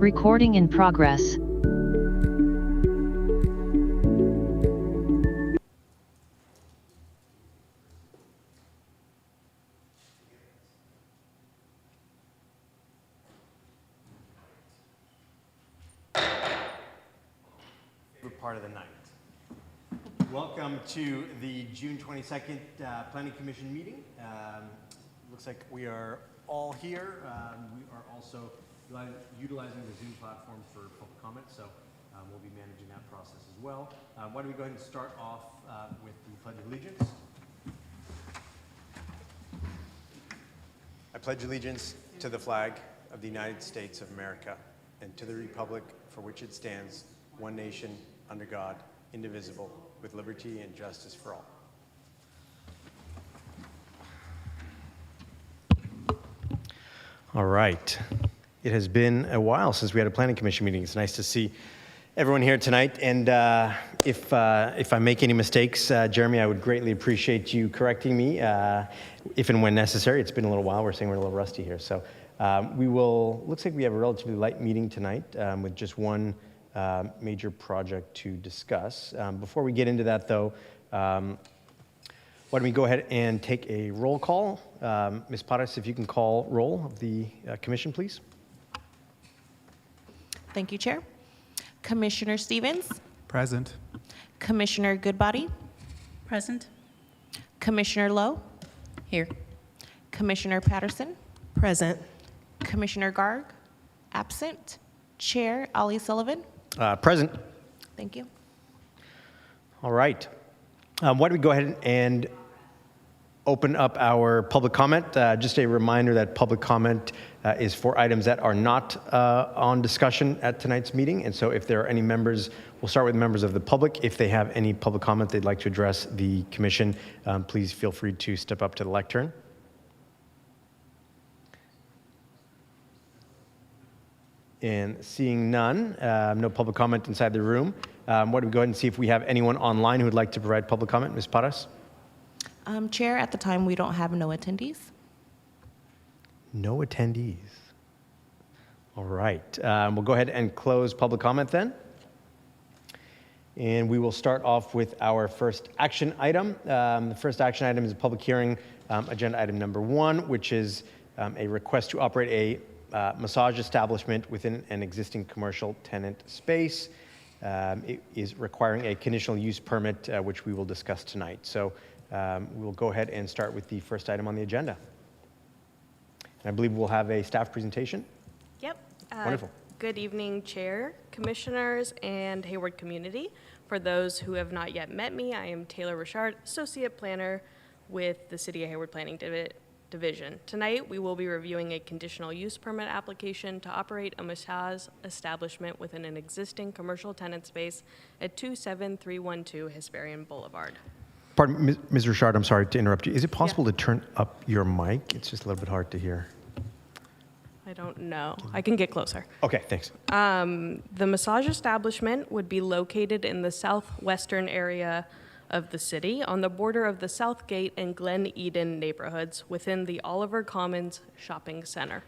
Recording in progress. Part of the night. Welcome to the June 22nd Planning Commission meeting. Looks like we are all here. We are also utilizing the Zoom platform for public comment, so we'll be managing that process as well. Why don't we go ahead and start off with the Pledge of Allegiance. I pledge allegiance to the flag of the United States of America and to the republic for which it stands, one nation, under God, indivisible, with liberty and justice for all. All right. It has been a while since we had a planning commission meeting. It's nice to see everyone here tonight. And if I make any mistakes, Jeremy, I would greatly appreciate you correcting me if and when necessary. It's been a little while. We're saying we're a little rusty here. So looks like we have a relatively light meeting tonight with just one major project to discuss. Before we get into that, though, why don't we go ahead and take a roll call? Ms. Paras, if you can call roll of the commission, please. Thank you, Chair. Commissioner Stevens? Present. Commissioner Goodbody? Present. Commissioner Lowe? Here. Commissioner Patterson? Present. Commissioner Garg? Absent. Chair Ali Sullivan? Present. Thank you. All right. Why don't we go ahead and open up our public comment? Just a reminder that public comment is for items that are not on discussion at tonight's meeting. And so if there are any members, we'll start with members of the public. If they have any public comment they'd like to address the commission, please feel free to step up to the lectern. And seeing none, no public comment inside the room. Why don't we go ahead and see if we have anyone online who would like to provide public comment? Ms. Paras? Chair, at the time, we don't have no attendees. No attendees. All right. We'll go ahead and close public comment then. And we will start off with our first action item. The first action item is a public hearing, agenda item number 1, which is a request to operate a massage establishment within an existing commercial tenant space. It is requiring a conditional use permit, which we will discuss tonight. So we'll go ahead and start with the first item on the agenda. And I believe we'll have a staff presentation. Yep. Wonderful. Good evening, Chair, Commissioners, and Hayward community. For those who have not yet met me, I am Taylor Richard, Associate Planner with the City of Hayward Planning Division. Tonight, we will be reviewing a conditional use permit application to operate a massage establishment within an existing commercial tenant space at 27312 Hesperian Boulevard. Pardon, Ms. Richard, I'm sorry to interrupt you. Is it possible to turn up your mic? It's just a little bit hard to hear. I don't know. I can get closer. Okay, thanks. The massage establishment would be located in the southwestern area of the city on the border of the Southgate and Glen Eden neighborhoods within the Oliver Commons Shopping Center.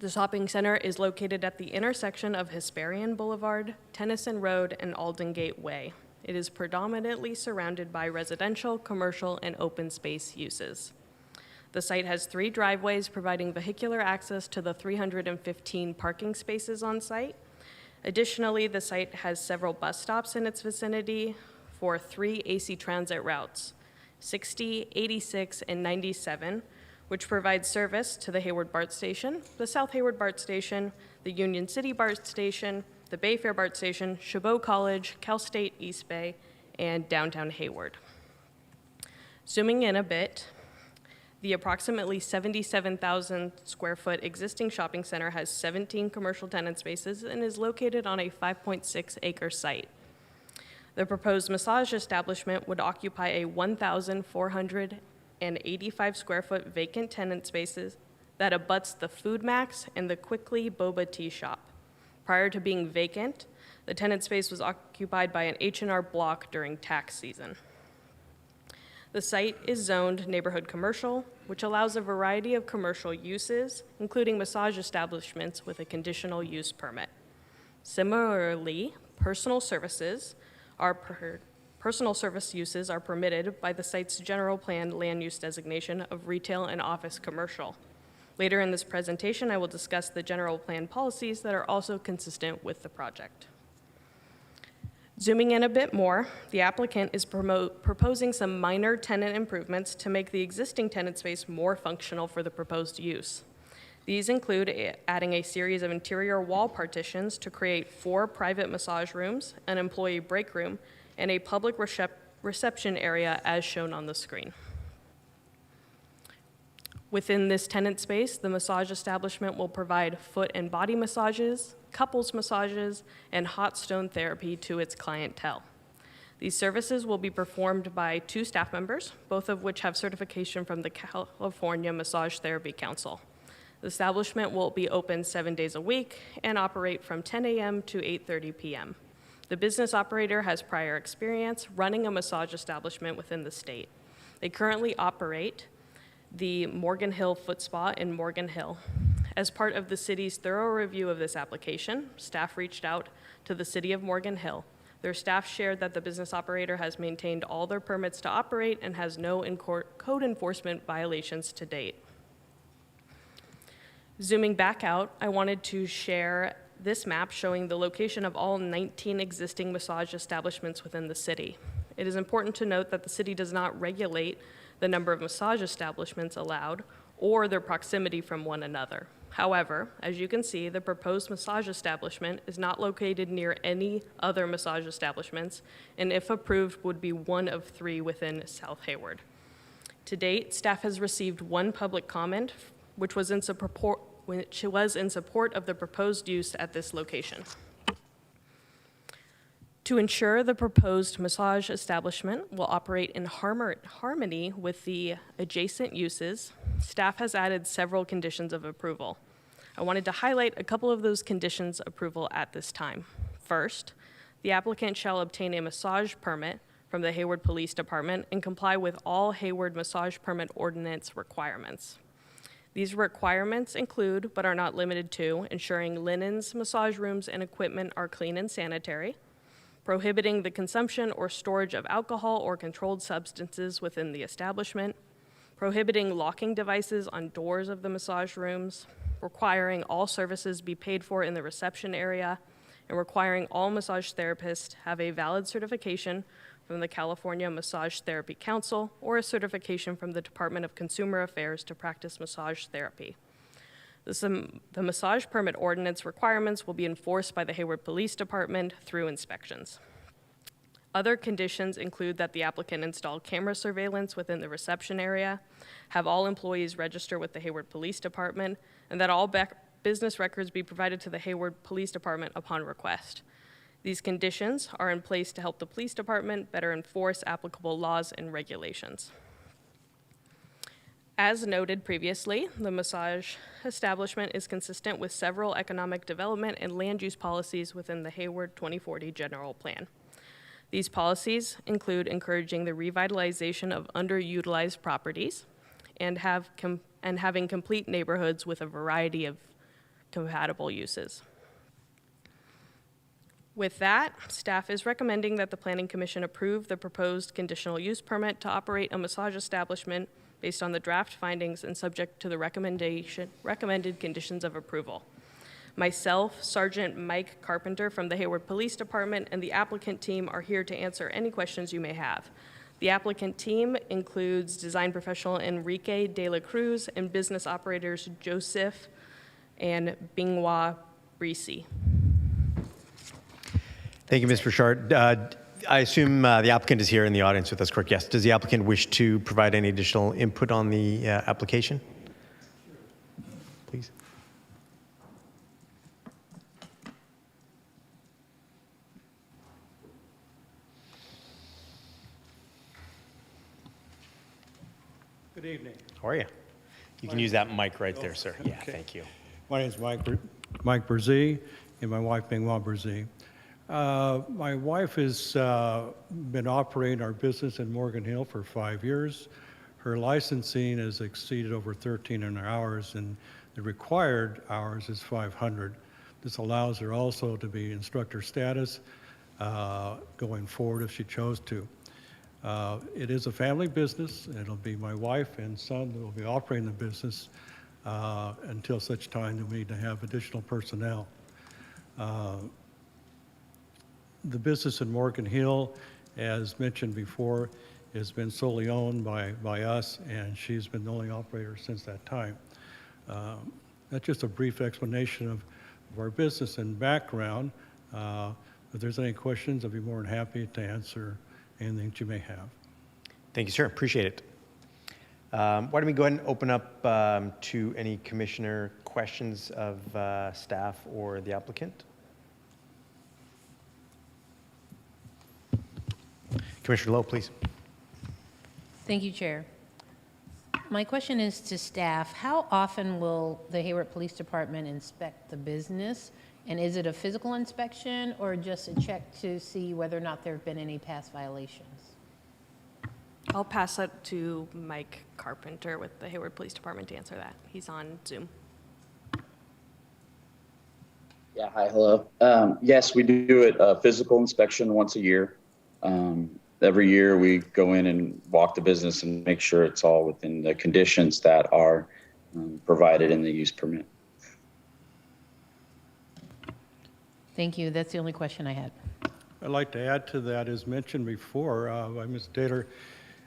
The shopping center is located at the intersection of Hesperian Boulevard, Tennyson Road, and Aldengate Way. It is predominantly surrounded by residential, commercial, and open space uses. The site has 3 driveways providing vehicular access to the 315 parking spaces on site. Additionally, the site has several bus stops in its vicinity for 3 AC transit routes, 60, 86, and 97, which provide service to the Hayward BART Station, the South Hayward BART Station, the Union City BART Station, the Bayfair BART Station, Chabot College, Cal State East Bay, and downtown Hayward. Zooming in a bit, the approximately 77,000 square foot existing shopping center has 17 commercial tenant spaces and is located on a 5.6 acre site. The proposed massage establishment would occupy a 1,485 square foot vacant tenant spaces that abuts the Food Max and the Quickly Boba Tea Shop. Prior to being vacant, the tenant space was occupied by an H&R Block during tax season. The site is zoned neighborhood commercial, which allows a variety of commercial uses, including massage establishments with a conditional use permit. Similarly, personal service uses are permitted by the site's general plan land use designation of retail and office commercial. Later in this presentation, I will discuss the general plan policies that are also consistent with the project. Zooming in a bit more, the applicant is proposing some minor tenant improvements to make the existing tenant space more functional for the proposed use. These include adding a series of interior wall partitions to create 4 private massage rooms, an employee break room, and a public reception area as shown on the screen. Within this tenant space, the massage establishment will provide foot and body massages, couples massages, and hot stone therapy to its clientele. These services will be performed by 2 staff members, both of which have certification from the California Massage Therapy Council. The establishment will be open 7 days a week and operate from 10 a.m. to 8:30 p.m. The business operator has prior experience running a massage establishment within the state. They currently operate the Morgan Hill Foot Spa in Morgan Hill. As part of the city's thorough review of this application, staff reached out to the city of Morgan Hill. Their staff shared that the business operator has maintained all their permits to operate and has no code enforcement violations to date. Zooming back out, I wanted to share this map showing the location of all 19 existing massage establishments within the city. It is important to note that the city does not regulate the number of massage establishments allowed or their proximity from one another. However, as you can see, the proposed massage establishment is not located near any other massage establishments, and if approved, would be one of 3 within South Hayward. To date, staff has received 1 public comment, which was in support of the proposed use at this location. To ensure the proposed massage establishment will operate in harmony with the adjacent uses, staff has added several conditions of approval. I wanted to highlight a couple of those conditions of approval at this time. First, the applicant shall obtain a massage permit from the Hayward Police Department and comply with all Hayward Massage Permit Ordinance requirements. These requirements include, but are not limited to, ensuring linens, massage rooms, and equipment are clean and sanitary, prohibiting the consumption or storage of alcohol or controlled substances within the establishment, prohibiting locking devices on doors of the massage rooms, requiring all services be paid for in the reception area, and requiring all massage therapists have a valid certification from the California Massage Therapy Council or a certification from the Department of Consumer Affairs to practice massage therapy. The massage permit ordinance requirements will be enforced by the Hayward Police Department through inspections. Other conditions include that the applicant install camera surveillance within the reception area, have all employees register with the Hayward Police Department, and that all business records be provided to the Hayward Police Department upon request. These conditions are in place to help the police department better enforce applicable laws and regulations. As noted previously, the massage establishment is consistent with several economic development and land use policies within the Hayward 2040 General Plan. These policies include encouraging the revitalization of underutilized properties and having complete neighborhoods with a variety of compatible uses. With that, staff is recommending that the Planning Commission approve the proposed conditional use permit to operate a massage establishment based on the draft findings and subject to the recommended conditions of approval. Myself, Sergeant Mike Carpenter from the Hayward Police Department, and the applicant team are here to answer any questions you may have. The applicant team includes design professional Enrique De La Cruz and business operators Joseph and Bingwa Brisi. Thank you, Ms. Burchard. I assume the applicant is here in the audience with us, correct? Yes. Does the applicant wish to provide any additional input on the application? Please. Good evening. How are you? You can use that mic right there, sir. Yeah, okay. thank you. My name is Mike Brzee, and my wife, Bingwa Brzee. My wife has been operating our business in Morgan Hill for 5 years. Her licensing is exceeded over 1,300 hours, and the required hours is 500. This allows her also to be instructor status going forward if she chose to. It is a family business. It'll be my wife and son that will be operating the business until such time that we need to have additional personnel. The business in Morgan Hill, as mentioned before, has been solely owned by us, and she's been the only operator since that time. That's just a brief explanation of our business and background. If there's any questions, I'd be more than happy to answer anything that you may have. Thank you, sir. Appreciate it. Why don't we go ahead and open up to any commissioner questions of staff or the applicant? Commissioner Lowe, please. Thank you, Chair. My question is to staff. How often will the Hayward Police Department inspect the business? And is it a physical inspection or just a check to see whether or not there have been any past violations? I'll pass that to Mike Carpenter with the Hayward Police Department to answer that. He's on Zoom. Yeah, hi, hello. Yes, we do a physical inspection once a year. Every year we go in and walk the business and make sure it's all within the conditions that are provided in the use permit. Thank you. That's the only question I had. I'd like to add to that, as mentioned before by Ms. Taylor,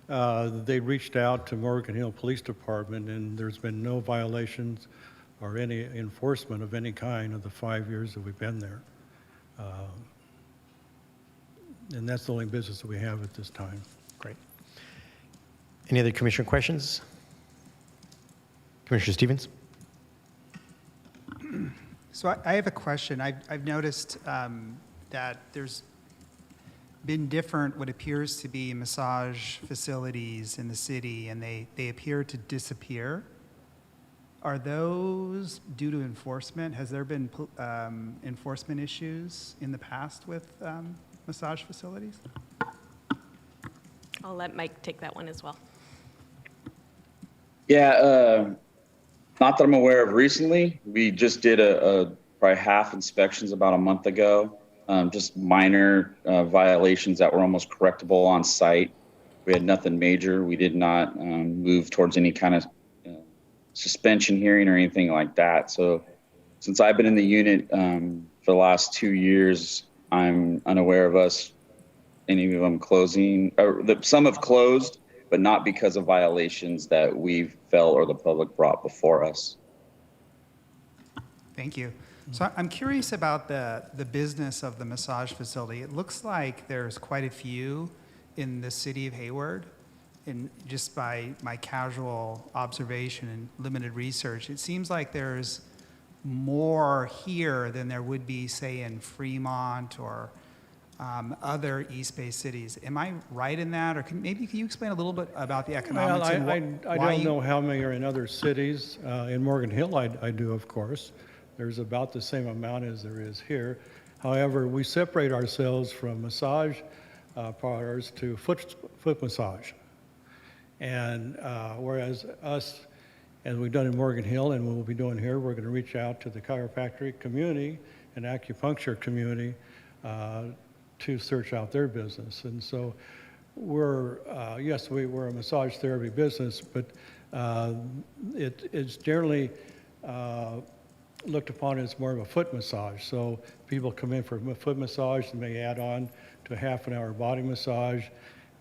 they reached out to Morgan Hill Police Department, and there's been no violations or any enforcement of any kind of the 5 years that we've been there. And that's the only business that we have at this time. Great. Any other commissioner questions? Commissioner Stevens? So I have a question. I've noticed that there's been different, what appears to be massage facilities in the city, and they appear to disappear. Are those due to enforcement? Has there been enforcement issues in the past with massage facilities? I'll let Mike take that one as well. Yeah, not that I'm aware of recently. We just did probably half inspections about a month ago. Just minor violations that were almost correctable on site. We had nothing major. We did not move towards any kind of suspension hearing or anything like that. So since I've been in the unit for the last 2 years, I'm unaware of any of them closing. Some have closed, but not because of violations that we've felt or the public brought before us. Thank you. So I'm curious about the business of the massage facility. It looks like there's quite a few in the city of Hayward. And just by my casual observation and limited research, it seems like there's more here than there would be, say, in Fremont or other East Bay cities. Am I right in that? Or can you explain a little bit about the economics? Well, and I why don't know how many are in other cities. In Morgan Hill, I do, of course. There's about the same amount as there is here. However, we separate ourselves from massage parlors to foot massage. And whereas us, as we've done in Morgan Hill and we'll be doing here, we're going to reach out to the chiropractic community and acupuncture community to search out their business. And so we're a massage therapy business, but it's generally looked upon as more of a foot massage. So people come in for a foot massage and may add on to a half-an-hour body massage.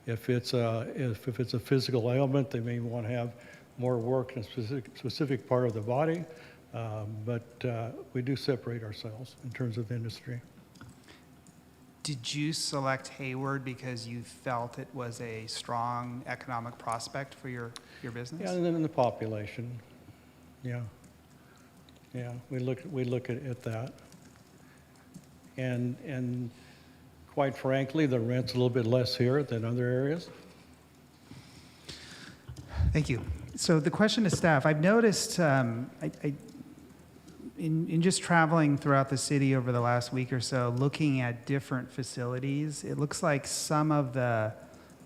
If it's a physical ailment, they may want to have more work in a specific part of the body, but we do separate ourselves in terms of industry. Did you select Hayward because you felt it was a strong economic prospect for your business? Yeah, and then in the population, yeah, we look at that, and quite frankly, the rent's a little bit less here than other areas. Thank you. So the question to staff, I've noticed in just traveling throughout the city over the last week or so, looking at different facilities, it looks like some of the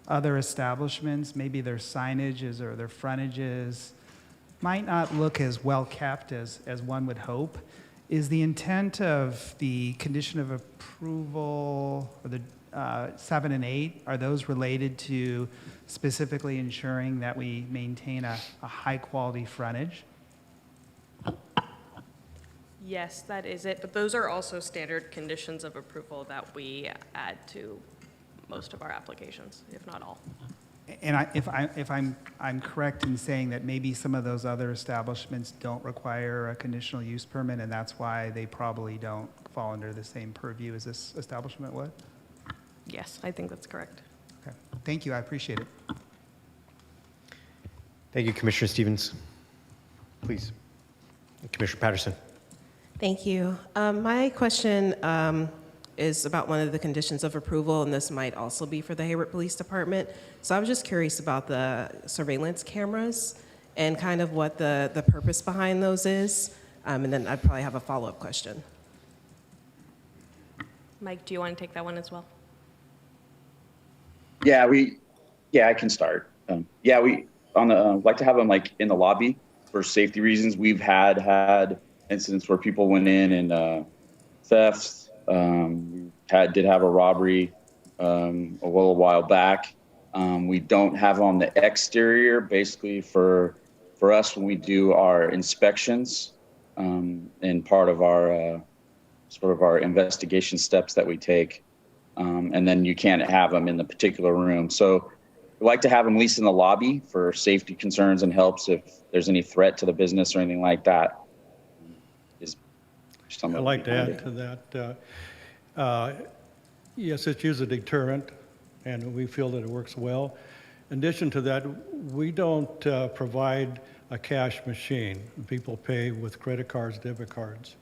other establishments, maybe their signages or their frontages might not look as well kept as one would hope. Is the intent of the condition of approval, or the 7 and 8, are those related to specifically ensuring that we maintain a high-quality frontage? Yes, that is it, but those are also standard conditions of approval that we add to most of our applications, if not all. And if I'm correct in saying that maybe some of those other establishments don't require a conditional use permit, and that's why they probably don't fall under the same purview as this establishment would? Yes, I think that's correct. Okay, thank you, I appreciate it. Thank you, Commissioner Stevens. Please. Commissioner Patterson. Thank you. My question is about one of the conditions of approval, and this might also be for the Hayward Police Department. So I was just curious about the surveillance cameras and kind of what the purpose behind those is. And then I'd probably have a follow-up question. Mike, do you want to take that one as well? Yeah, I can start. We like to have them like in the lobby for safety reasons. We've had incidents where people went in and thefts. We did have a robbery a little while back. We don't have on the exterior, basically for us when we do our inspections and part of our sort of our investigation steps that we take. And then you can't have them in the particular room. So we like to have them at least in the lobby for safety concerns and helps if there's any threat to the business or anything like that. I'd like to add to that. Yes, it's used as a deterrent, and we feel that it works well. In addition to that, we don't provide a cash machine. People pay with credit cards, debit cards.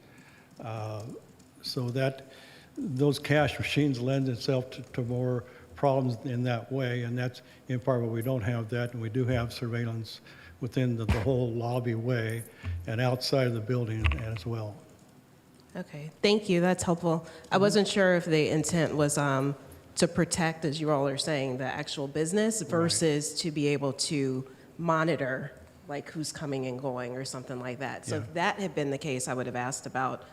So that those cash machines lend itself to more problems in that way, and that's in part why we don't have that, and we do have surveillance within the whole lobby way and outside of the building as well. Okay, thank you. That's helpful. I wasn't sure if the intent was to protect, as you all are saying, the actual business versus to be able to monitor, like who's coming and going or something like that. So if that had been the case, I would have asked about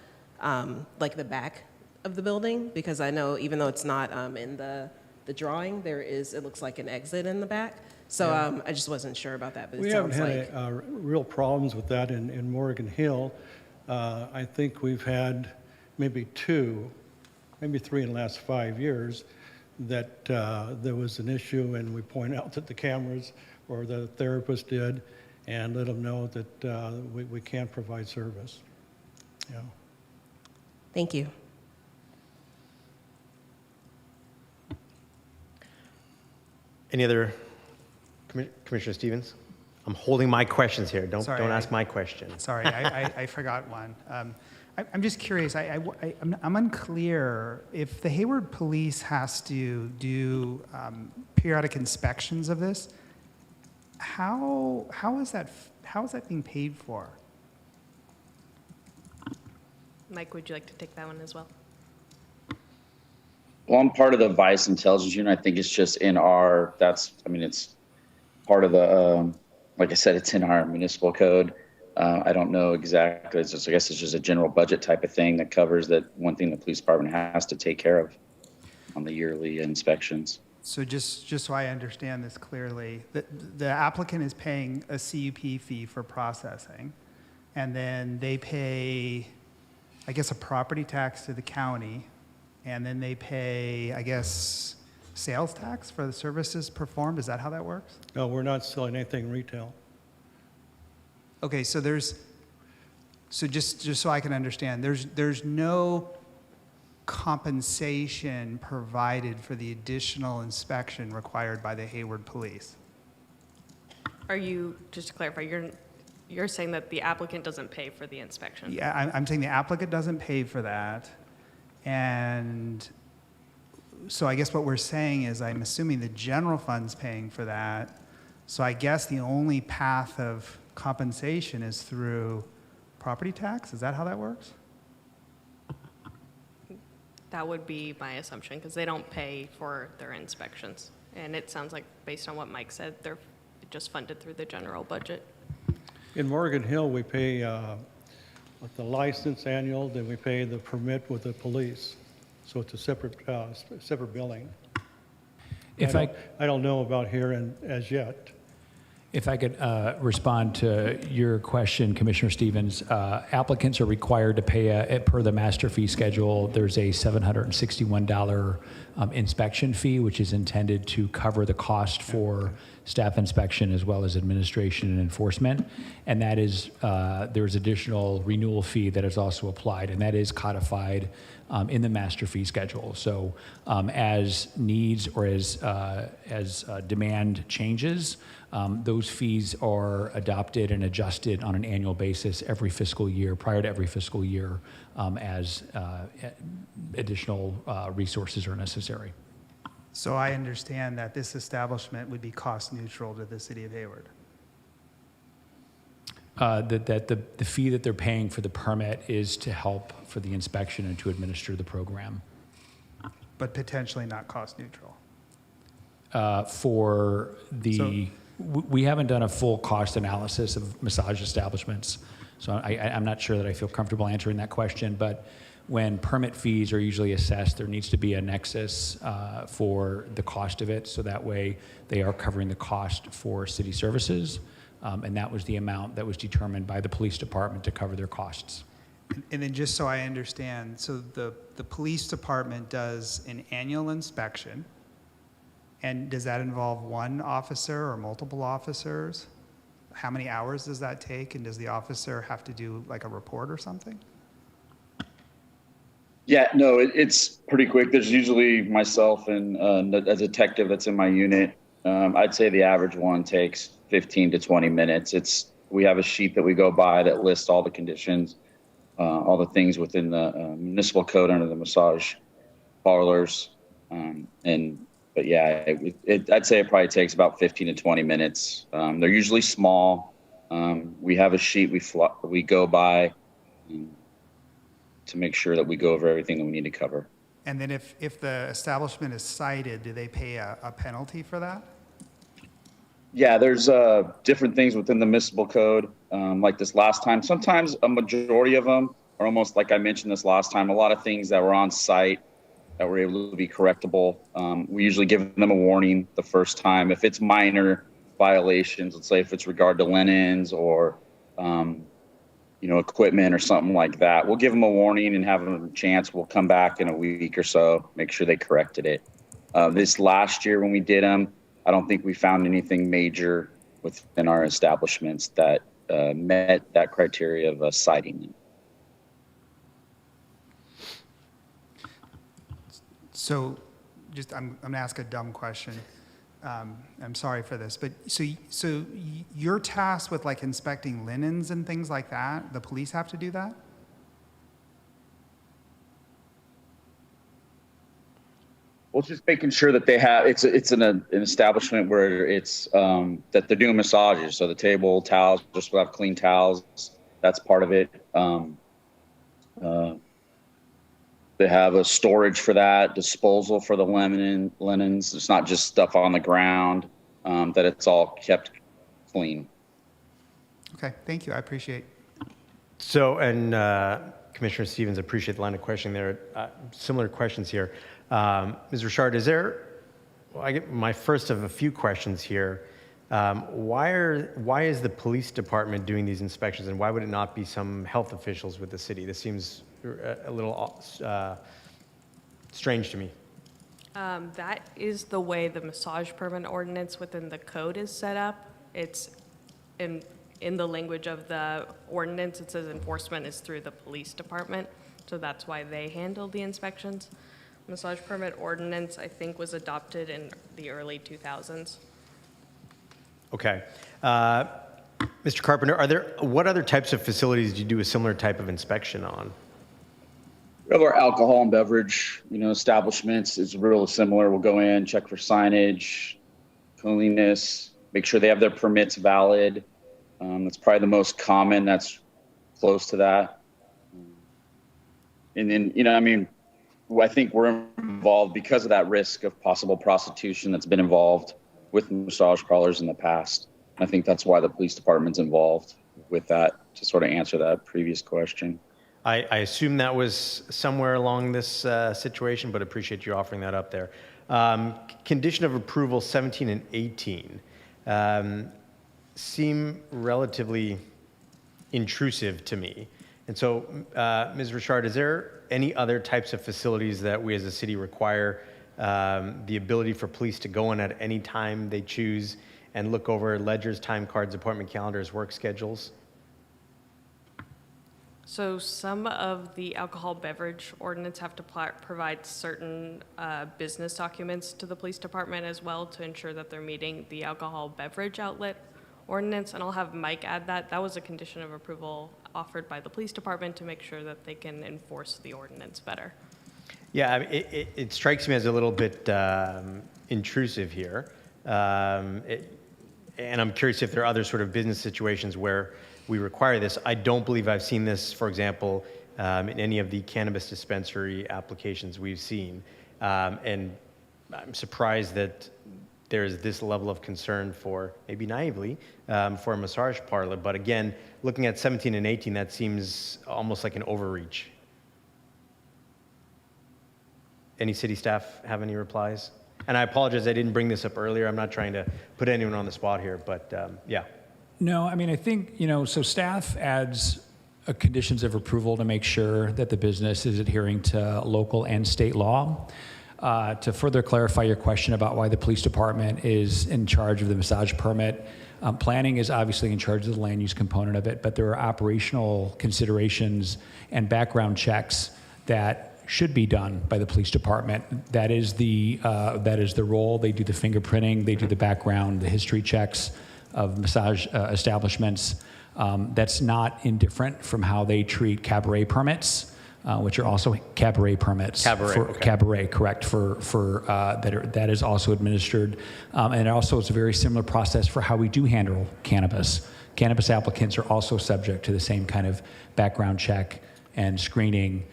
like the back of the building, because I know even though it's not in the drawing, there is, it looks like an exit in the back. So I just wasn't sure about that, but We it haven't sounds had like. real problems with that in Morgan Hill. I think we've had maybe 2, maybe 3 in the last 5 years that there was an issue, and we point out that the cameras or the therapist did and let them know that we can't provide service. Yeah. Thank you. Any other, Commissioner Stevens? I'm holding my questions here. Don't Sorry, ask my question. Sorry, I forgot one. I'm just curious, I'm unclear, if the Hayward Police has to do periodic inspections of this, how is that being paid for? Mike, would you like to take that one as well? Well, I'm part of the Vice Intelligence Unit. I think it's just in our, it's part of the, like I said, it's in our municipal code. I don't know exactly. I guess it's just a general budget type of thing that covers that one thing the police department has to take care of on the yearly inspections. So just so I understand this clearly, the applicant is paying a CUP fee for processing, and then they pay, I guess, a property tax to the county, and then they pay, I guess, sales tax for the services performed. Is that how that works? No, we're not selling anything retail. Okay, so just so I can understand, there's no compensation provided for the additional inspection required by the Hayward Police. Are you, just to clarify, you're saying that the applicant doesn't pay for the inspection? Yeah, I'm saying the applicant doesn't pay for that, and so I guess what we're saying is I'm assuming the general fund's paying for that, so I guess the only path of compensation is through property tax? Is that how that works? That would be my assumption, because they don't pay for their inspections. And it sounds like, based on what Mike said, they're just funded through the general budget. In Morgan Hill, we pay with the license annual, then we pay the permit with the police. So it's a separate billing. If I don't know about here as yet. If I could respond to your question, Commissioner Stevens, applicants are required to pay per the master fee schedule. There's a $761 inspection fee, which is intended to cover the cost for staff inspection as well as administration and enforcement. And that is, there's additional renewal fee that is also applied, and that is codified in the master fee schedule. So as needs or as demand changes, those fees are adopted and adjusted on an annual basis every fiscal year, prior to every fiscal year, as additional resources are necessary. So I understand that this establishment would be cost neutral to the city of Hayward. That the fee that they're paying for the permit is to help for the inspection and to administer the program. But potentially not cost neutral. For the, we haven't done a full cost analysis of massage establishments, so I'm not sure that I feel comfortable answering that question, but when permit fees are usually assessed, there needs to be a nexus for the cost of it, so that way they are covering the cost for city services, and that was the amount that was determined by the police department to cover their costs. And then just so I understand, so the police department does an annual inspection, and does that involve one officer or multiple officers? How many hours does that take, and does the officer have to do like a report or something? Yeah, no, it's pretty quick. There's usually myself and a detective that's in my unit. I'd say the average one takes 15 to 20 minutes. We have a sheet that we go by that lists all the conditions, all the things within the municipal code under the massage parlors. But yeah, I'd say it probably takes about 15 to 20 minutes. They're usually small. We have a sheet we go by to make sure that we go over everything that we need to cover. And then if the establishment is cited, do they pay a penalty for that? Yeah, there's different things within the municipal code, like this last time. Sometimes a majority of them are almost like I mentioned this last time, a lot of things that were on site that were able to be correctable. We usually give them a warning the first time. If it's minor violations, let's say if it's regard to linens or equipment or something like that, we'll give them a warning and have them a chance. We'll come back in a week or so, make sure they corrected it. This last year when we did them, I don't think we found anything major within our establishments that met that criteria of citing them. So I'm going to ask a dumb question. I'm sorry for this, but so you're tasked with like inspecting linens and things like that? The police have to do that? Well, just making sure that they have, it's an establishment where it's, that they're doing massages. So the table, towels, just have clean towels. That's part of it. They have a storage for that, disposal for the linens. It's not just stuff on the ground, that it's all kept clean. Okay, thank you. I appreciate. So, and Commissioner Stevens, appreciate the line of questioning there. Similar questions here. Ms. Richard, I get my first of a few questions here. Why is the police department doing these inspections, and why would it not be some health officials with the city? This seems a little strange to me. That is the way the massage permit ordinance within the code is set up. It's in the language of the ordinance, it says enforcement is through the police department. So that's why they handle the inspections. Massage permit ordinance, I think, was adopted in the early 2000s. Okay. Mr. Carpenter, what other types of facilities do you do a similar type of inspection on? We have our alcohol and beverage, establishments is real similar. We'll go in, check for signage, cleanliness, make sure they have their permits valid. That's probably the most common. That's close to that. And then, I think we're involved because of that risk of possible prostitution that's been involved with massage parlors in the past. I think that's why the police department's involved with that, to sort of answer that previous question. I assume that was somewhere along this situation, but appreciate you offering that up there. Condition of approval 17 and 18 seem relatively intrusive to me. And so, Ms. Richard, is there any other types of facilities that we as a city require the ability for police to go in at any time they choose and look over ledgers, time cards, appointment calendars, work schedules? So some of the alcohol beverage ordinance have to provide certain business documents to the police department as well to ensure that they're meeting the alcohol beverage outlet ordinance. And I'll have Mike add that. That was a condition of approval offered by the police department to make sure that they can enforce the ordinance better. Yeah, I mean, it strikes me as a little bit intrusive here. And I'm curious if there are other sort of business situations where we require this. I don't believe I've seen this, for example, in any of the cannabis dispensary applications we've seen. And I'm surprised that there's this level of concern for, maybe naively, for a massage parlor. But again, looking at 17 and 18, that seems almost like an overreach. Any city staff have any replies? And I apologize, I didn't bring this up earlier. I'm not trying to put anyone on the spot here, but yeah. No, I mean, I think, so staff adds conditions of approval to make sure that the business is adhering to local and state law. To further clarify your question about why the police department is in charge of the massage permit, planning is obviously in charge of the land use component of it, but there are operational considerations and background checks that should be done by the police department. That is the role. They do the fingerprinting, they do the background, the history checks of massage establishments. That's not indifferent from how they treat cabaret permits, which are also cabaret permits. Cabaret, correct, that is also administered. And also it's a very similar process for how we do handle cannabis. Cannabis applicants are also subject to the same kind of background check and screening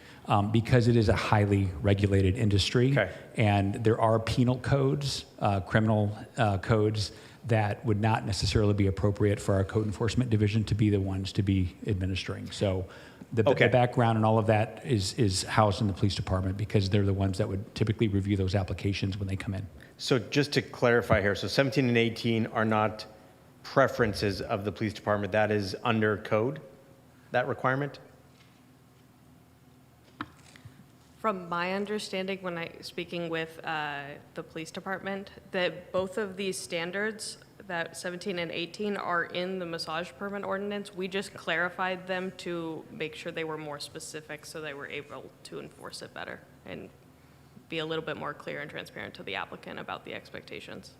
because it is a highly regulated industry. Okay. And there are penal codes, criminal codes, that would not necessarily be appropriate for our code enforcement division to be the ones to be administering. So the background and all of that is housed in the police department because they're the ones that would typically review those applications when they come in. So just to clarify here, so 17 and 18 are not preferences of the police department. That is under code, that requirement? From my understanding, when speaking with the police department, that both of these standards, that 17 and 18, are in the massage permit ordinance. We just clarified them to make sure they were more specific so they were able to enforce it better and be a little bit more clear and transparent to the applicant about the expectations.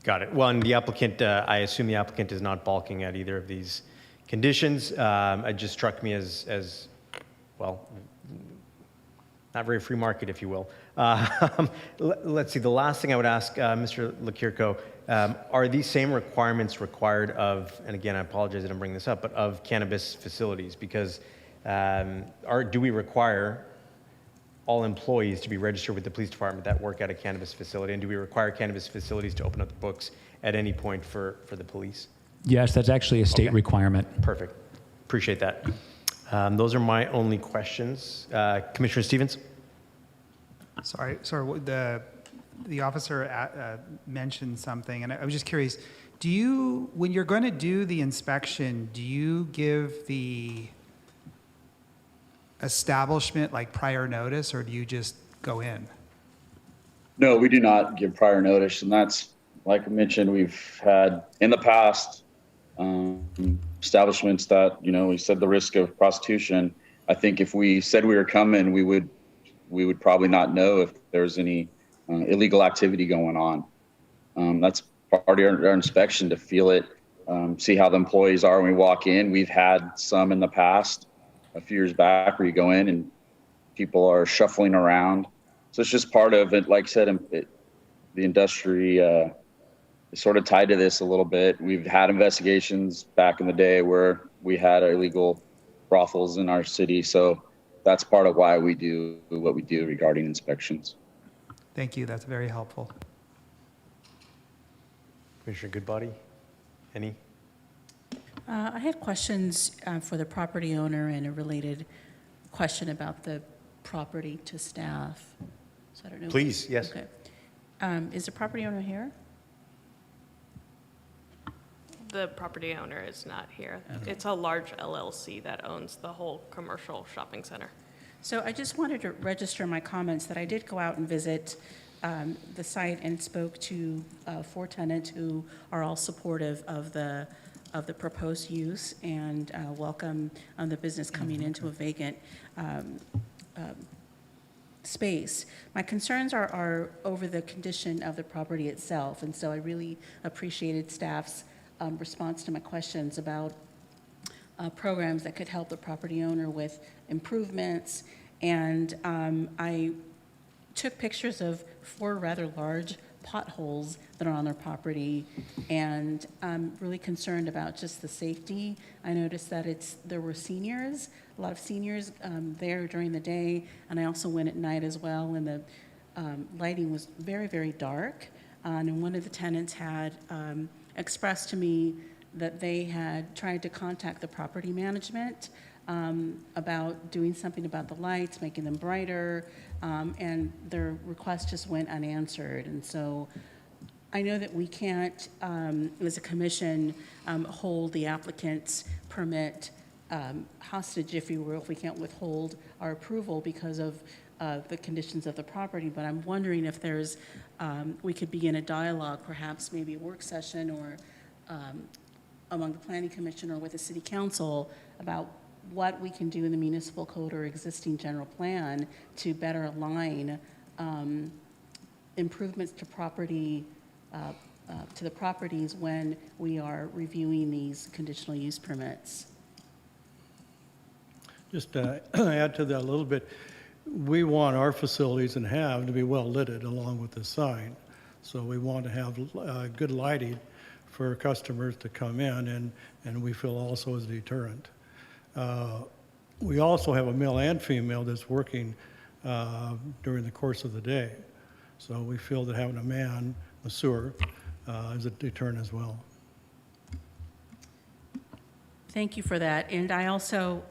Got it. Well, and the applicant, I assume the applicant is not balking at either of these conditions. It just struck me as well, not very free market, if you will. Let's see, the last thing I would ask, Mr. Lakirko, are these same requirements required of, and again, I apologize that I'm bringing this up, but of cannabis facilities? Because do we require all employees to be registered with the police department that work at a cannabis facility? And do we require cannabis facilities to open up the books at any point for the police? Yes, that's actually a state requirement. Perfect. Appreciate that. Those are my only questions. Commissioner Stevens? Sorry. The officer mentioned something, and I was just curious. When you're going to do the inspection, do you give the establishment like prior notice, or do you just go in? No, we do not give prior notice, and that's, like I mentioned, we've had in the past establishments that, we said the risk of prostitution. I think if we said we were coming, we would probably not know if there's any illegal activity going on. That's part of our inspection, to feel it, see how the employees are when we walk in. We've had some in the past, a few years back, where you go in and people are shuffling around. So it's just part of it. Like I said, the industry is sort of tied to this a little bit. We've had investigations back in the day where we had illegal brothels in our city. So that's part of why we do what we do regarding inspections. Thank you. That's very helpful. Commissioner Goodbody, any? I had questions for the property owner and a related question about the property to staff. So I don't know. Please, yes. Okay. Is the property owner here? The property owner is not here. It's a large LLC that owns the whole commercial shopping center. So I just wanted to register my comments that I did go out and visit the site and spoke to 4 tenants who are all supportive of the proposed use and welcome the business coming into a vacant space. My concerns are over the condition of the property itself, and so I really appreciated staff's response to my questions about programs that could help the property owner with improvements. And I took pictures of 4 rather large potholes that are on their property, and I'm really concerned about just the safety. I noticed that there were seniors, a lot of seniors there during the day, and I also went at night as well, and the lighting was very, very dark. And one of the tenants had expressed to me that they had tried to contact the property management about doing something about the lights, making them brighter, and their request just went unanswered. And so I know that we can't, as a commission, hold the applicant's permit hostage, if you will, if we can't withhold our approval because of the conditions of the property. But I'm wondering if there's, we could begin a dialogue, perhaps maybe a work session or among the Planning Commission or with the City Council about what we can do in the municipal code or existing general plan to better align improvements to property, to the properties when we are reviewing these conditional use permits. Just to add to that a little bit, we want our facilities and have to be well lit along with the sign. So we want to have good lighting for customers to come in, and we feel also as a deterrent. We also have a male and female that's working during the course of the day. So we feel that having a man, a sewer, is a deterrent as well. Thank you for that. And I also,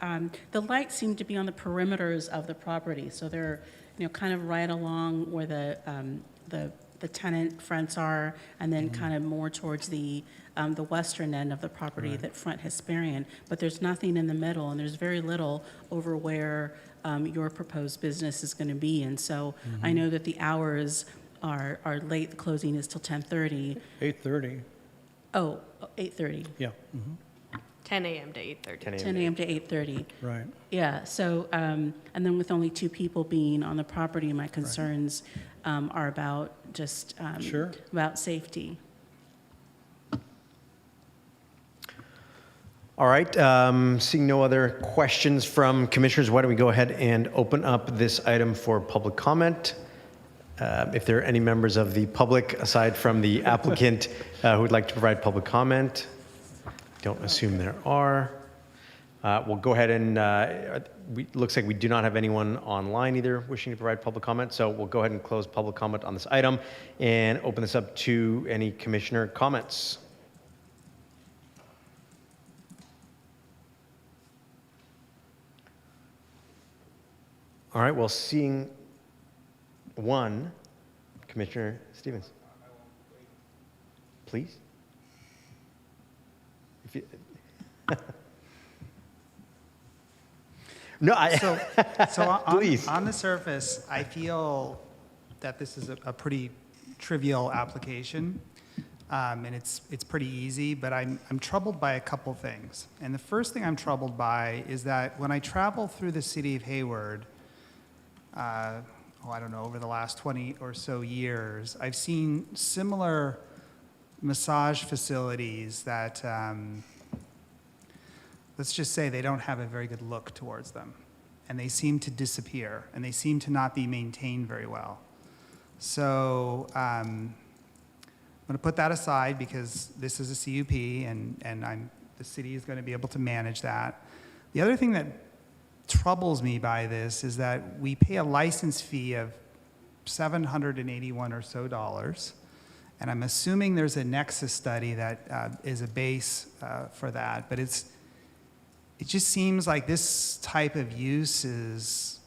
the lights seem to be on the perimeters of the property. So they're, kind of right along where the tenant fronts are, and then kind of more towards the western end of the property that front Hesperian. But there's nothing in the middle, and there's very little over where your proposed business is going to be. And so I know that the hours are late. The closing is till 10:30. 8:30. Oh, 8:30. Yeah. 10 a.m. to 8:30. 10 a.m. to 8:30. Right. Yeah, so, and then with only 2 people being on the property, my concerns are about just, Sure. about safety. All right, seeing no other questions from commissioners, why don't we go ahead and open up this item for public comment? If there are any members of the public, aside from the applicant, who would like to provide public comment, don't assume there are. We'll go ahead and, looks like we do not have anyone online either wishing to provide public comment, so we'll go ahead and close public comment on this item and open this up to any commissioner comments. All right, well, seeing one, Commissioner Stevens. Please. If you, no, please. On the surface, I feel that this is a pretty trivial application, and it's pretty easy. But I'm troubled by a couple things. And the first thing I'm troubled by is that when I travel through the city of Hayward, I don't know, over the last 20 or so years, I've seen similar massage facilities that, let's just say they don't have a very good look towards them. And they seem to disappear, and they seem to not be maintained very well. So I'm going to put that aside because this is a CUP, and the city is going to be able to manage that. The other thing that troubles me by this is that we pay a license fee of $781 or so dollars. And I'm assuming there's a nexus study that is a base for that. But it just seems like this type of use is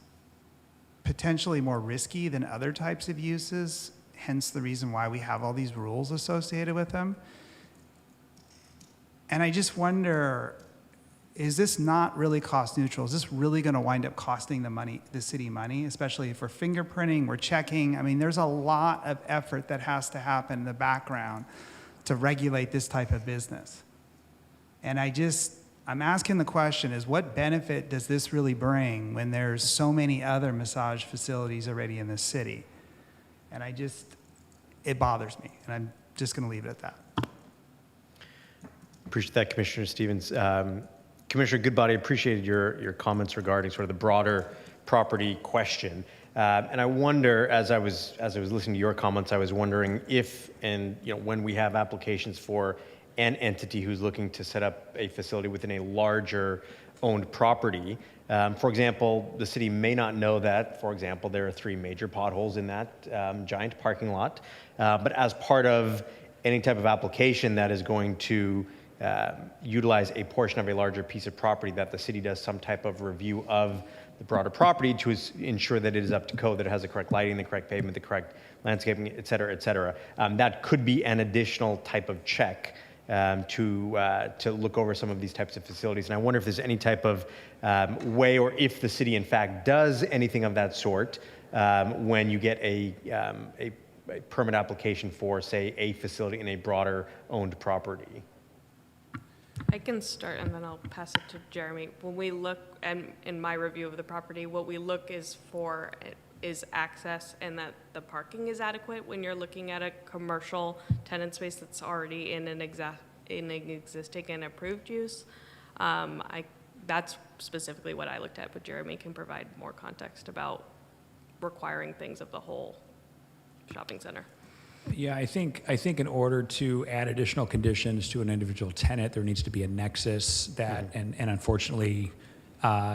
potentially more risky than other types of uses, hence the reason why we have all these rules associated with them. And I just wonder, is this not really cost neutral? Is this really going to wind up costing the city money, especially for fingerprinting, we're checking? I mean, there's a lot of effort that has to happen in the background to regulate this type of business. And I'm asking the question is, what benefit does this really bring when there's so many other massage facilities already in this city? And it bothers me, and I'm just going to leave it at that. Appreciate that, Commissioner Stevens. Commissioner Goodbody, appreciated your comments regarding sort of the broader property question. And I wonder, as I was listening to your comments, I was wondering if and when we have applications for an entity who's looking to set up a facility within a larger owned property. For example, the city may not know that, for example, there are 3 major potholes in that giant parking lot. But as part of any type of application that is going to utilize a portion of a larger piece of property, that the city does some type of review of the broader property to ensure that it is up to code, that it has the correct lighting, the correct pavement, the correct landscaping, et cetera, et cetera. That could be an additional type of check to look over some of these types of facilities. And I wonder if there's any type of way, or if the city in fact does anything of that sort when you get a permit application for, say, a facility in a broader owned property. I can start and then I'll pass it to Jeremy. When we look, and in my review of the property, what we look is for is access and that the parking is adequate when you're looking at a commercial tenant space that's already in an existing and approved use. That's specifically what I looked at, but Jeremy can provide more context about requiring things of the whole shopping center. Yeah, I think in order to add additional conditions to an individual tenant, there needs to be a nexus that, and unfortunately,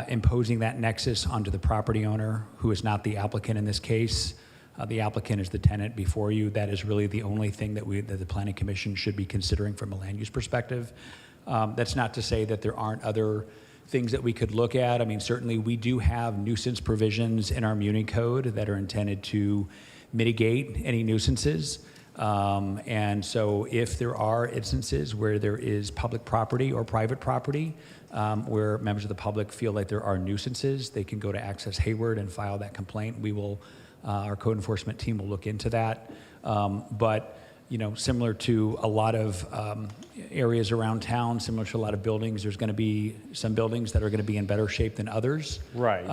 imposing that nexus onto the property owner, who is not the applicant in this case. The applicant is the tenant before you. That is really the only thing that the Planning Commission should be considering from a land use perspective. That's not to say that there aren't other things that we could look at. I mean, certainly we do have nuisance provisions in our Muni Code that are intended to mitigate any nuisances. And so if there are instances where there is public property or private property where members of the public feel like there are nuisances, they can go to Access Hayward and file that complaint. We will, our code enforcement team will look into that. But similar to a lot of areas around town, similar to a lot of buildings, there's going to be some buildings that are going to be in better shape than others. Right.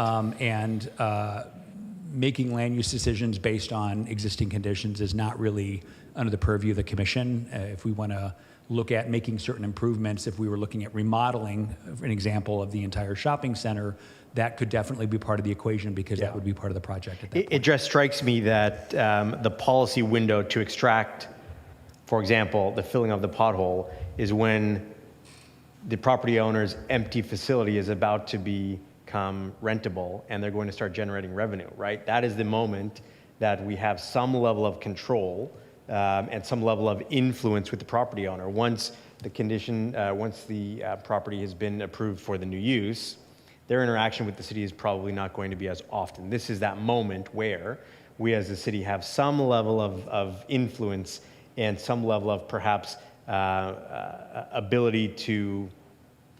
Making land use decisions based on existing conditions is not really under the purview of the commission. If we want to look at making certain improvements, if we were looking at remodeling, for an example of the entire shopping center, that could definitely be part of the equation because that would be part of the project at that point. It just strikes me that the policy window to extract, for example, the filling of the pothole is when the property owner's empty facility is about to become rentable and they're going to start generating revenue, right? That is the moment that we have some level of control and some level of influence with the property owner. Once the property has been approved for the new use, their interaction with the city is probably not going to be as often. This is that moment where we as a city have some level of influence and some level of perhaps ability to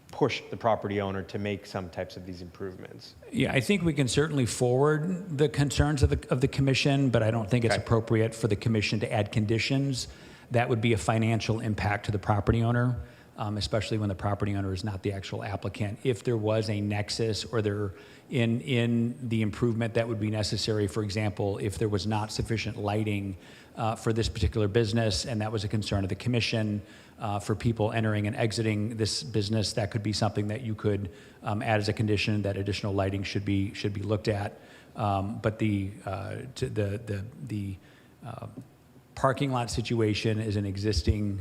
push the property owner to make some types of these improvements. Yeah, I think we can certainly forward the concerns of the commission, but I don't think it's appropriate for the commission to add conditions. That would be a financial impact to the property owner, especially when the property owner is not the actual applicant. If there was a nexus or there in the improvement that would be necessary, for example, if there was not sufficient lighting for this particular business, and that was a concern of the commission for people entering and exiting this business, that could be something that you could add as a condition that additional lighting should be looked at. But the parking lot situation is an existing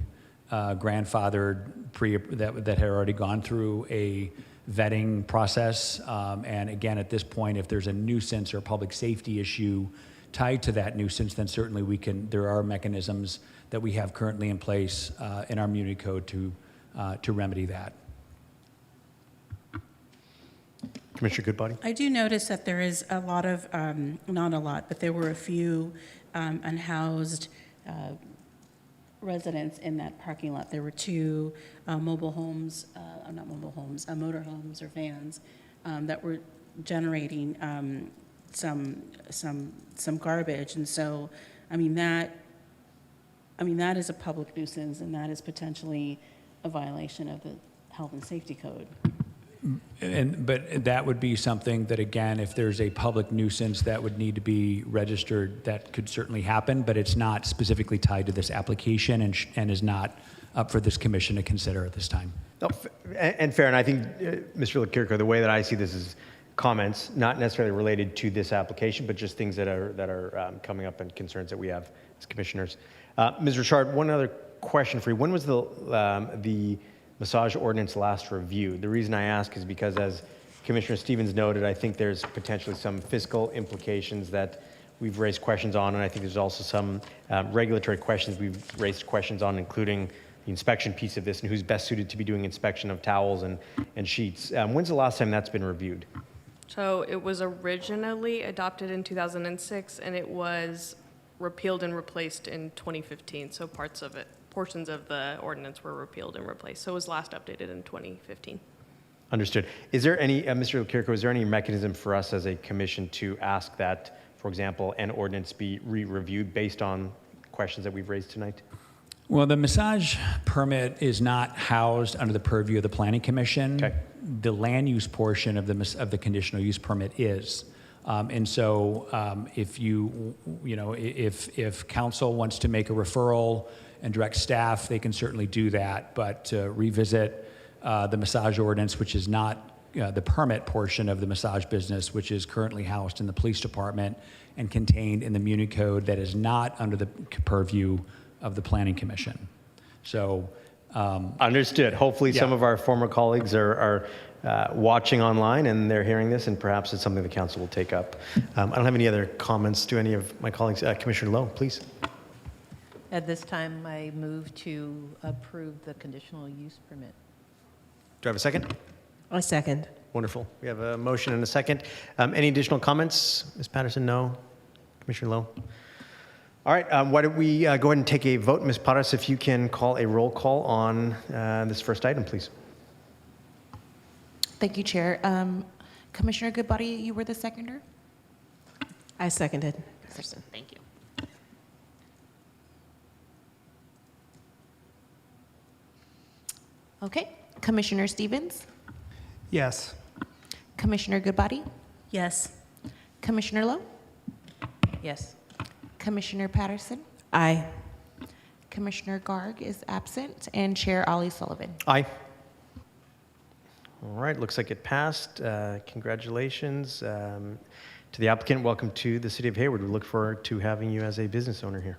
grandfathered that had already gone through a vetting process. And again, at this point, if there's a nuisance or public safety issue tied to that nuisance, then certainly there are mechanisms that we have currently in place in our Muni Code to remedy that. Commissioner Goodbody? I do notice that there is a lot of, not a lot, but there were a few unhoused residents in that parking lot. There were two mobile homes, not mobile homes, motor homes or vans that were generating some garbage. And so, that is a public nuisance, and that is potentially a violation of the health and safety code. But that would be something that, again, if there's a public nuisance that would need to be registered, that could certainly happen, but it's not specifically tied to this application and is not up for this commission to consider at this time. No, and fair, and I think, Mr. Leclerc, the way that I see this is comments, not necessarily related to this application, but just things that are coming up and concerns that we have as commissioners. Ms. Richard, one other question for you. When was the massage ordinance last reviewed? The reason I ask is because, as Commissioner Stevens noted, I think there's potentially some fiscal implications that we've raised questions on, and I think there's also some regulatory questions we've raised questions on, including the inspection piece of this and who's best suited to be doing inspection of towels and sheets. When's the last time that's been reviewed? So it was originally adopted in 2006, and it was repealed and replaced in 2015. So portions of the ordinance were repealed and replaced. So it was last updated in 2015. Understood. Is there any, Mr. Leclerc, is there any mechanism for us as a commission to ask that, for example, an ordinance be re-reviewed based on questions that we've raised tonight? Well, the massage permit is not housed under the purview of the Planning Commission. Okay. The land use portion of the conditional use permit is. And so if council wants to make a referral and direct staff, they can certainly do that. But to revisit the massage ordinance, which is not the permit portion of the massage business, which is currently housed in the police department and contained in the Muni Code, that is not under the purview of the Planning Commission. So Understood. Hopefully Yeah. some of our former colleagues are watching online and they're hearing this, and perhaps it's something the council will take up. I don't have any other comments to any of my colleagues. Commissioner Lowe, please. At this time, I move to approve the conditional use permit. Do I have a second? I second. Wonderful. We have a motion and a second. Any additional comments? Ms. Patterson, no? Commissioner Lowe? All right, why don't we go ahead and take a vote. Ms. Pottas, if you can call a roll call on this first item, please. Thank you, Chair. Commissioner Goodbody, you were the seconder? I seconded. Thank you. Okay. Commissioner Stevens? Yes. Commissioner Goodbody? Yes. Commissioner Lowe? Yes. Commissioner Patterson? Aye. Commissioner Garg is absent, and Chair Ali Sullivan. Aye. All right, looks like it passed. Congratulations to the applicant. Welcome to the city of Hayward. We look forward to having you as a business owner here.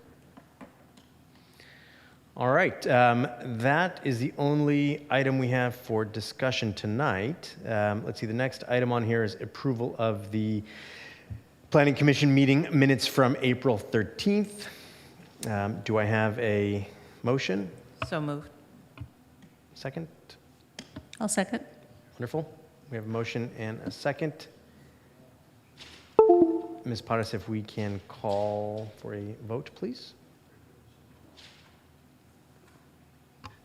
All right, that is the only item we have for discussion tonight. Let's see, the next item on here is approval of the Planning Commission meeting minutes from April 13th. Do I have a motion? So moved. Second? I'll second. Wonderful. We have a motion and a second. Ms. Pottas, if we can call for a vote, please.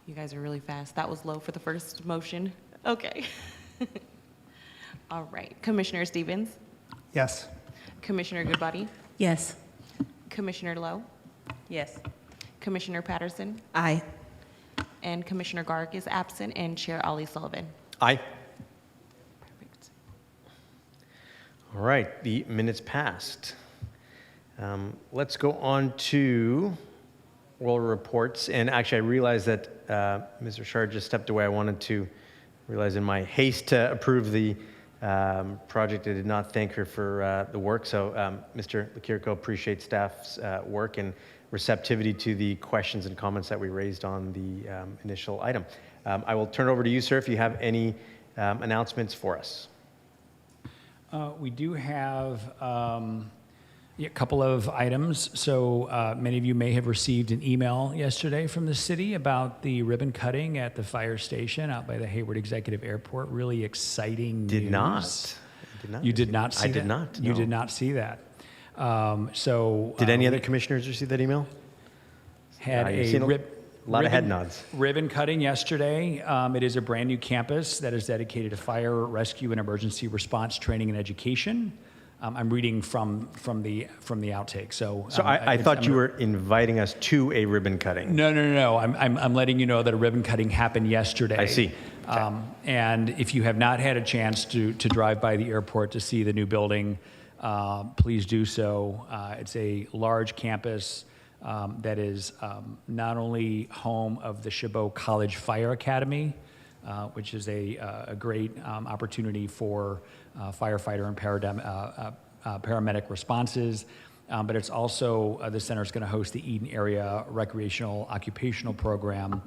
You guys are really fast. That was low for the first motion. Okay. All right. Commissioner Stevens? Yes. Commissioner Goodbody? Yes. Commissioner Lowe? Yes. Commissioner Patterson? Aye. And Commissioner Garg is absent, and Chair Ali Sullivan. Aye. Perfect. All right, the minutes passed. Let's go on to oral reports. And actually, I realized that Ms. Richard just stepped away. I wanted to realize in my haste to approve the project, I did not thank her for the work. So Mr. Leclerc, appreciate staff's work and receptivity to the questions and comments that we raised on the initial item. I will turn it over to you, sir, if you have any announcements for us? We do have a couple of items. So many of you may have received an email yesterday from the city about the ribbon cutting at the fire station out by the Hayward Executive Airport. Really exciting Did news. not. You did not see I that? did not. You no. did not see that. Did any other commissioners receive that email? Had you've a seen a lot of head nods. Ribbon cutting yesterday. It is a brand new campus that is dedicated to fire, rescue, and emergency response training and education. I'm reading from the outtake. So I thought you were inviting us to a ribbon cutting. No. I'm letting you know that a ribbon cutting happened yesterday. I see. Okay. And if you have not had a chance to drive by the airport to see the new building, please do so. It's a large campus that is not only home of the Chabot College Fire Academy, which is a great opportunity for firefighter and paramedic responses, but it's also, the center is going to host the Eden Area Recreational Occupational Program,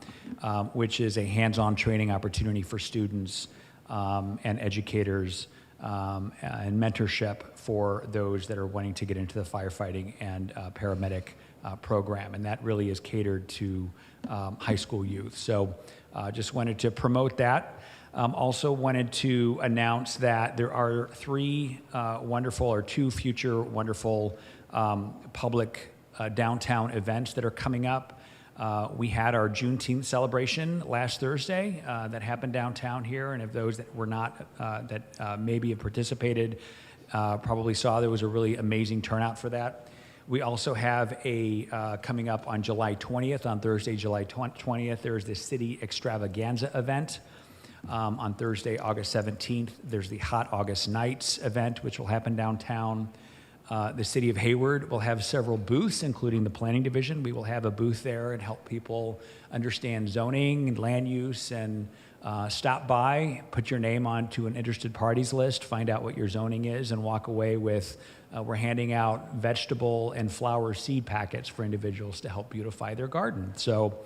which is a hands-on training opportunity for students and educators and mentorship for those that are wanting to get into the firefighting and paramedic program. And that really is catered to high school youth. So just wanted to promote that. Also wanted to announce that there are two future wonderful public downtown events that are coming up. We had our Juneteenth celebration last Thursday that happened downtown here, and of those that were not, that maybe have participated, probably saw there was a really amazing turnout for that. We also have coming up on July 20th, on Thursday, July 20th, there's the City Extravaganza event. On Thursday, August 17th, there's the Hot August Nights event, which will happen downtown. The City of Hayward will have several booths, including the Planning Division. We will have a booth there and help people understand zoning and land use, and stop by, put your name onto an interested parties list, find out what your zoning is, and walk away with, we're handing out vegetable and flower seed packets for individuals to help beautify their garden. So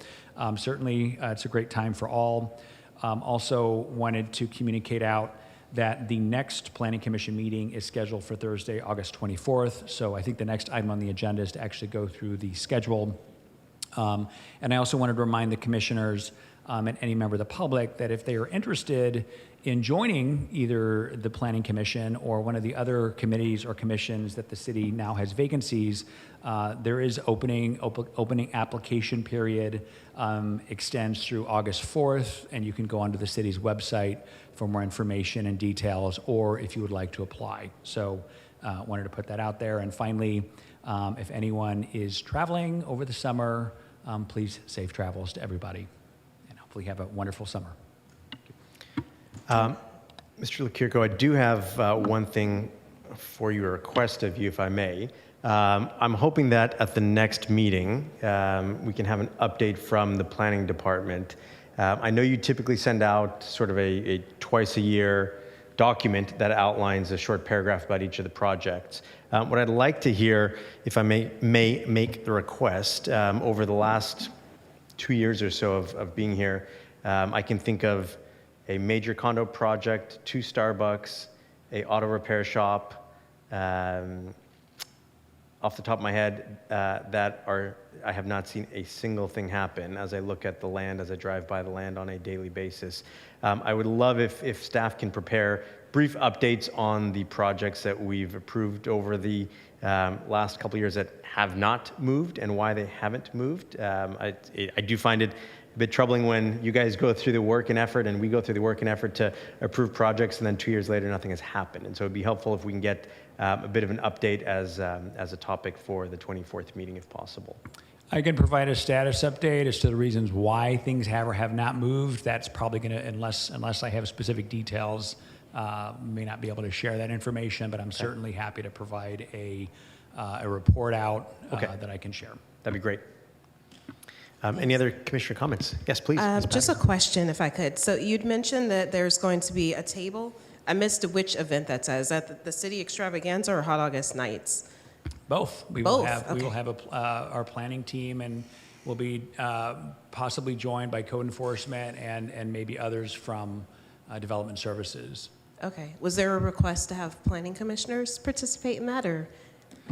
certainly it's a great time for all. Also wanted to communicate out that the next Planning Commission meeting is scheduled for Thursday, August 24th. So I think the next item on the agenda is to actually go through the schedule. And I also wanted to remind the commissioners and any member of the public that if they are interested in joining either the Planning Commission or one of the other committees or commissions that the city now has vacancies, there is opening application period, extends through August 4th, and you can go onto the city's website for more information and details, or if you would like to apply. So wanted to put that out there. And finally, if anyone is traveling over the summer, please safe travels to everybody, and hopefully have a wonderful summer. Mr. Lekirko, I do have one thing for you, a request of you, if I may. I'm hoping that at the next meeting, we can have an update from the planning department. I know you typically send out sort of a twice a year document that outlines a short paragraph about each of the projects. What I'd like to hear, if I may make the request, over the last 2 years or so of being here, I can think of a major condo project, 2 Starbucks, a auto repair shop, off the top of my head, I have not seen a single thing happen as I look at the land, as I drive by the land on a daily basis. I would love if staff can prepare brief updates on the projects that we've approved over the last couple of years that have not moved and why they haven't moved. I do find it a bit troubling when you guys go through the work and effort and we go through the work and effort to approve projects and then 2 years later nothing has happened. And so it'd be helpful if we can get a bit of an update as a topic for the 24th meeting if possible. I can provide a status update as to the reasons why things have or have not moved. That's probably going to, unless I have specific details, may not be able to share that information, but I'm certainly happy to provide a report out that I can share. That'd be great. Any other commissioner comments? Yes, please. Just a question, if I could. So you'd mentioned that there's going to be a table. I missed which event that's at. Is that the City Extravaganza or Hot August Nights? Both. We Both, will have okay. our planning team, and we'll be possibly joined by code enforcement and maybe others from Development Services. Okay. Was there a request to have planning commissioners participate in that, or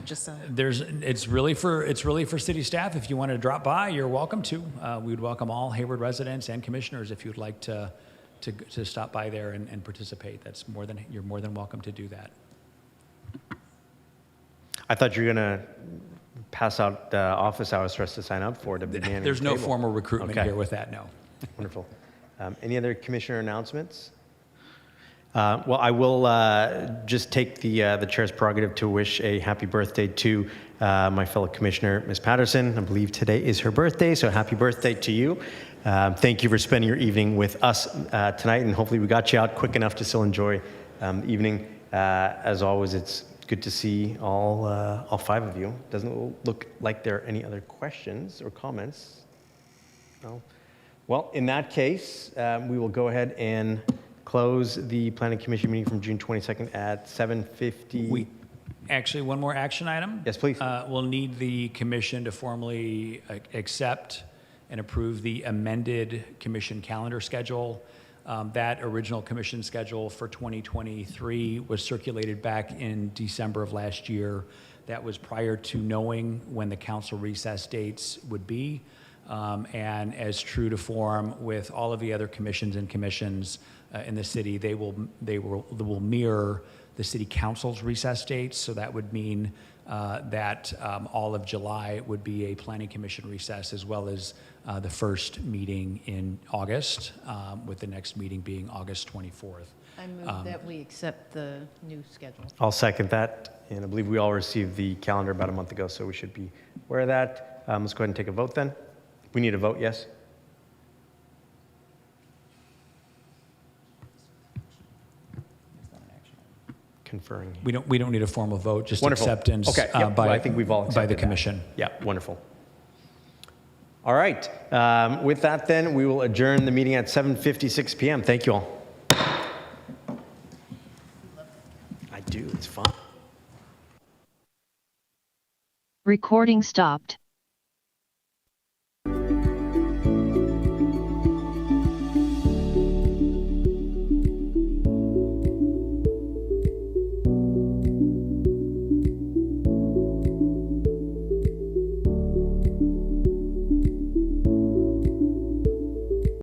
just It's really for city staff. If you want to drop by, you're welcome to. We would welcome all Hayward residents and commissioners if you'd like to stop by there and participate. You're more than welcome to do that. I thought you were going to pass out office hours for us to sign up for to be manning There's the no table. formal recruitment Okay. here with that, no. Wonderful. Any other commissioner announcements? Well, I will just take the chair's prerogative to wish a happy birthday to my fellow commissioner, Ms. Patterson. I believe today is her birthday, so happy birthday to you. Thank you for spending your evening with us tonight, and hopefully we got you out quick enough to still enjoy the evening. As always, it's good to see all five of you. Doesn't look like there are any other questions or comments. No. Well, in that case, we will go ahead and close the Planning Commission meeting from June 22nd at 7:50. Actually, one more action item. Yes, please. We'll need the commission to formally accept and approve the amended commission calendar schedule. That original commission schedule for 2023 was circulated back in December of last year. That was prior to knowing when the council recess dates would be. And as true to form with all of the other commissions and commissions in the city, they will mirror the city council's recess dates. So that would mean that all of July would be a planning commission recess, as well as the first meeting in August, with the next meeting being August 24th. I move that we accept the new schedule. I'll second that, and I believe we all received the calendar about a month ago, so we should be aware of that. Let's go ahead and take a vote then. We need a vote, yes? Conferring. We don't need a formal vote, just Wonderful. acceptance Okay, yep. by, Well, I think we've all by the accepted that. commission. Yeah, wonderful. All right. With that, then, we will adjourn the meeting at 7:56 p.m. Thank you all. I do. It's fun. Recording stopped.